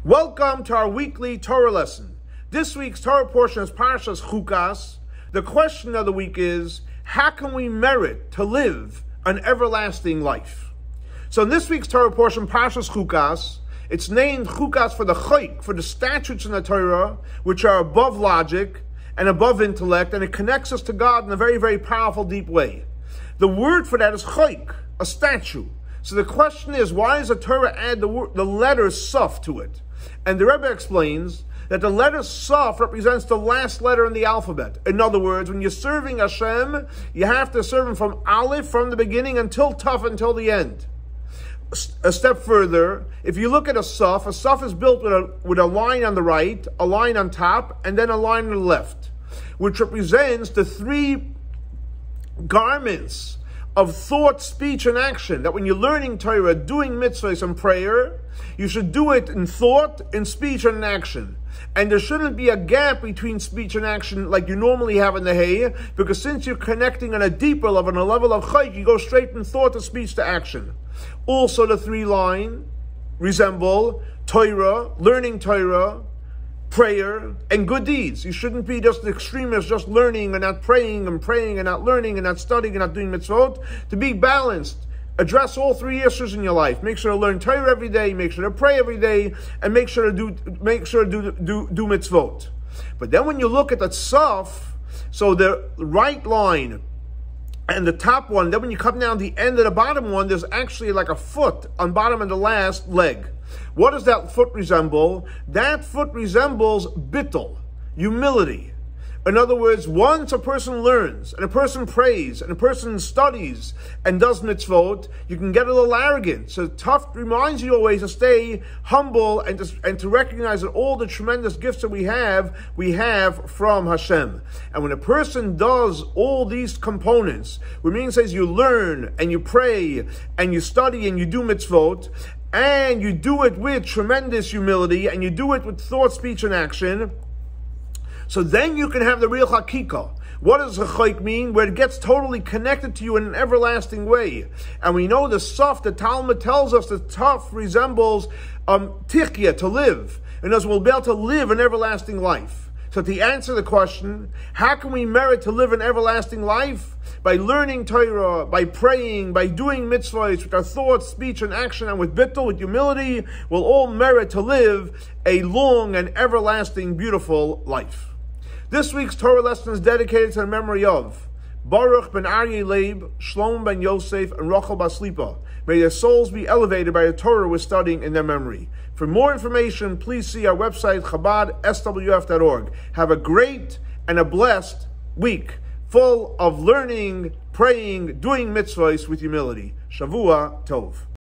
Welcome to our weekly Torah lesson. This week's Torah portion is Parsha's Chukas. The question of the week is, how can we merit to live an everlasting life? So in this week's Torah portion, Parsha's Chukas, it's named Chukas for the chayk, for the statutes in the Torah, which are above logic and above intellect, and it connects us to God in a very, very powerful, deep way. The word for that is chayk, a statue. So the question is, why does the Torah add the letter Saf to it? And the Rebbe explains that the letter Saf represents the last letter in the alphabet. In other words, when you're serving Hashem, you have to serve Him from Aleph, from the beginning, until Taf, until the end. A step further, if you look at a Saf is built with a line on the right, a line on top, and then a line on the left, which represents the three garments of thought, speech, and action, that when you're learning Torah, doing mitzvahs and prayer, you should do it in thought, in speech, and in action. And there shouldn't be a gap between speech and action like you normally have in the Hay, because since you're connecting on a deeper level, on a level of chayk, you go straight from thought to speech to action. Also, the three lines resemble Torah, learning Torah, prayer, and good deeds. You shouldn't be just the extremist, just learning and not praying and not learning and not studying and not doing mitzvot. To be balanced, address all three issues in your life. Make sure to learn Torah every day, make sure to pray every day, and make sure to do mitzvot. But then when you look at the Saf, so the right line and the top one, then when you come down the end of the bottom one, there's actually like a foot on bottom of the last leg. What does that foot resemble? That foot resembles bittul, humility. In other words, once a person learns, and a person prays, and a person studies, and does mitzvot, you can get a little arrogant. So Tuf reminds you always to stay humble and to recognize that all the tremendous gifts that we have from Hashem. And when a person does all these components, which means says you learn, and you pray, and you study, and you do mitzvot, and you do it with tremendous humility, and you do it with thought, speech, and action, so then you can have the real hakika. What does a chayk mean? Where it gets totally connected to you in an everlasting way. And we know the Saf, the Talmud tells us that Taf resembles tichya, to live. And as we'll be able to live an everlasting life. So to answer the question, how can we merit to live an everlasting life? By learning Torah, by praying, by doing mitzvahs, with our thoughts, speech, and action, and with bittul, with humility, we'll all merit to live a long and everlasting, beautiful life. This week's Torah lesson is dedicated to the memory of Baruch ben Aryeh Leib, Shlomo ben Yosef, and Rachel Baslipa. May their souls be elevated by the Torah we're studying in their memory. For more information, please see our website, ChabadSWF.org. Have a great and a blessed week, full of learning, praying, doing mitzvahs with humility. Shavua Tov.